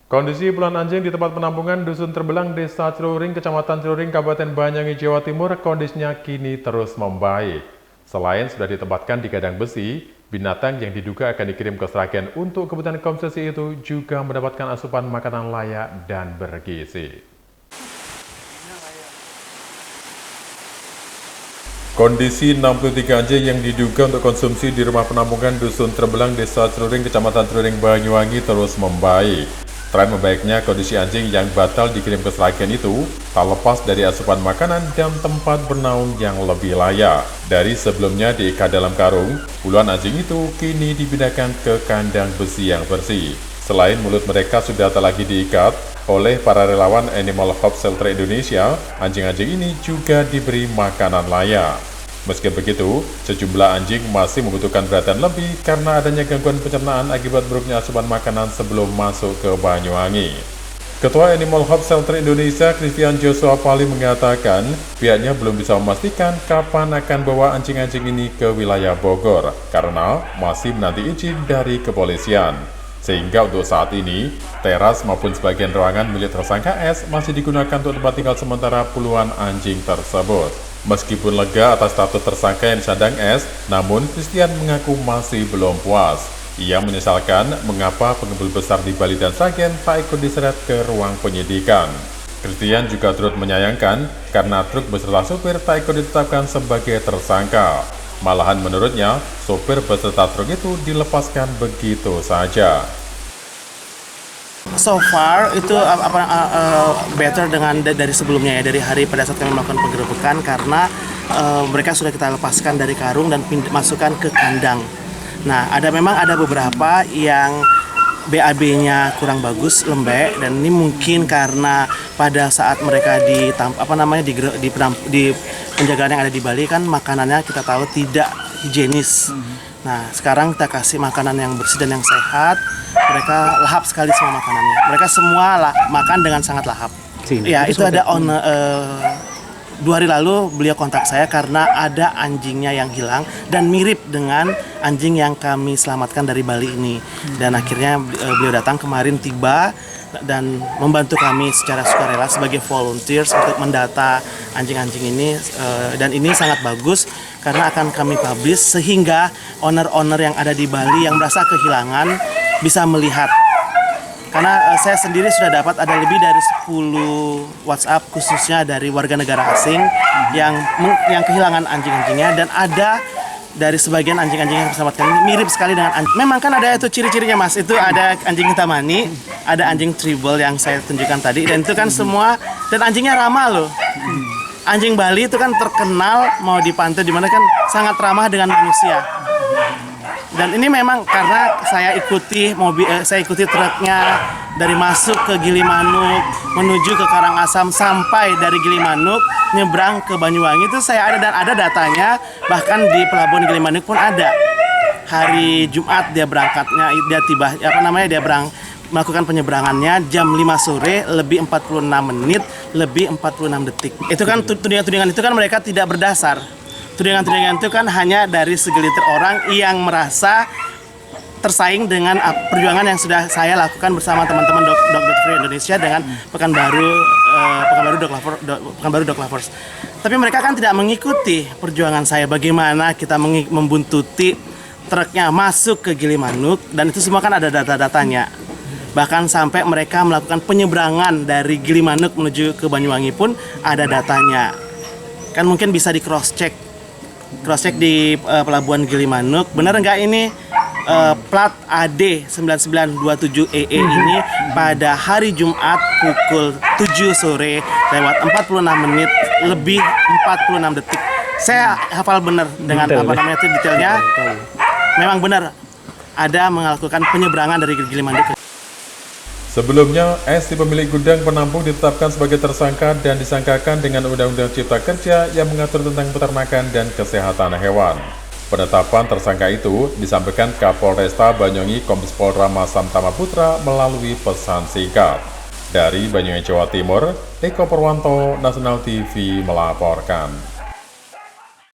Kondisi puluhan anjing di tempat penampungan Dusun Terbelang, Desa Celuring, Kecamatan Celuring, Kabupaten Banyuwangi, Jawa Timur, kondisinya kini terus membaik. Selain sudah ditempatkan di kandang besi, binatang yang diduga akan dikirim ke Sragen untuk kebutuhan konsumsi itu juga mendapatkan asupan makanan layak dan bergizi. Kondisi 63 anjing yang diduga untuk konsumsi di rumah penampungan Dusun Terbelang, Desa Celuring, Kecamatan Celuring, Banyuwangi terus membaik. Tren membaiknya kondisi anjing yang batal dikirim ke Sragen itu tak lepas dari asupan makanan dan tempat bernaung yang lebih layak. Dari sebelumnya diikat dalam karung, puluhan anjing itu kini dipindahkan ke kandang besi yang bersih. Selain mulut mereka sudah tak lagi diikat oleh para relawan Animal Hope Shelter Indonesia, anjing-anjing ini juga diberi makanan layak. Meski begitu, sejumlah anjing masih membutuhkan perhatian lebih karena adanya gangguan pencernaan akibat buruknya asupan makanan sebelum masuk ke Banyuwangi. Ketua Animal Hope Shelter Indonesia, Christian Joshua Pali mengatakan, pihaknya belum bisa memastikan kapan akan bawa anjing-anjing ini ke wilayah Bogor karena masih menanti izin dari kepolisian. Sehingga untuk saat ini, teras maupun sebagian ruangan milik tersangka S masih digunakan untuk tempat tinggal sementara puluhan anjing tersebut. Meskipun lega atas status tersangka yang disandang S, namun Christian mengaku masih belum puas. Ia menyesalkan mengapa pengepul besar di Bali dan Sragen tak ikut diseret ke ruang penyidikan. Christian juga turut menyayangkan karena truk beserta sopir tak ikut ditetapkan sebagai tersangka. Malahan menurutnya, sopir beserta truk itu dilepaskan begitu saja. So far itu better dengan dari sebelumnya ya, dari hari pada saat kami melakukan penggerebekan karena mereka sudah kita lepaskan dari karung dan masukkan ke kandang. Nah, memang ada beberapa yang BAB-nya kurang bagus, lembek, dan ini mungkin karena pada saat mereka di penjagaan yang ada di Bali kan makanannya kita tahu tidak higienis. Nah, sekarang kita kasih makanan yang bersih dan yang sehat. Mereka lahap sekali semua makanannya. Mereka semua makan dengan sangat lahap. Ya, itu ada 2 hari lalu beliau kontak saya karena ada anjingnya yang hilang dan mirip dengan anjing yang kami selamatkan dari Bali ini. Dan akhirnya beliau datang kemarin, tiba dan membantu kami secara sukarela sebagai volunteers untuk mendata anjing-anjing ini, dan ini sangat bagus karena akan kami publish sehingga owner-owner yang ada di Bali yang merasa kehilangan bisa melihat. Karena saya sendiri sudah dapat ada lebih dari 10 WhatsApp khususnya dari warga negara asing yang kehilangan anjing-anjingnya, dan ada dari sebagian anjing-anjing yang diselamatkan ini mirip sekali dengan anjing. Memang kan ada itu ciri-cirinya, Mas. Itu ada anjing hitamani, ada anjing tribal yang saya tunjukkan tadi, dan itu kan semua, dan anjingnya ramah loh. Anjing Bali itu kan terkenal mau dipantau di mana kan sangat ramah dengan manusia. Dan ini memang karena saya ikuti truknya dari masuk ke Gilimanuk menuju ke Karangasem sampai dari Gilimanuk nyebrang ke Banyuwangi, itu saya ada dan ada datanya, bahkan di pelabuhan Gilimanuk pun ada. Hari Jumat dia berangkatnya, dia melakukan penyeberangannya jam 5 sore lebih 46 menit lebih 46 detik. Itu kan tudingan-tudingan itu kan mereka tidak berdasar. Tudingan-tudingan itu kan hanya dari segelintir orang yang merasa tersaing dengan perjuangan yang sudah saya lakukan bersama teman-teman Dog Free Indonesia dengan Pekanbaru Dog Lovers. Tapi mereka kan tidak mengikuti perjuangan saya, bagaimana kita membuntuti truknya masuk ke Gilimanuk, dan itu semua kan ada data-datanya. Bahkan sampai mereka melakukan penyeberangan dari Gilimanuk menuju ke Banyuwangi pun ada datanya. Kan mungkin bisa di cross-check di pelabuhan Gilimanuk, benar nggak ini plat AD 9927EE ini pada hari Jumat pukul 7 sore lewat 46 menit lebih 46 detik. Saya hafal benar dengan itu detailnya. Memang benar ada melakukan penyeberangan dari Gilimanuk. Sebelumnya, S, pemilik gudang penampung, ditetapkan sebagai tersangka dan disangkakan dengan Undang-Undang Cipta Kerja yang mengatur tentang peternakan dan kesehatan hewan. Penetapan tersangka itu disampaikan Kapolresta Banyuwangi Kombes Pol Rama Samtama Putra melalui pesan singkat. Dari Banyuwangi, Jawa Timur, Eko Purwanto, Nasional TV melaporkan.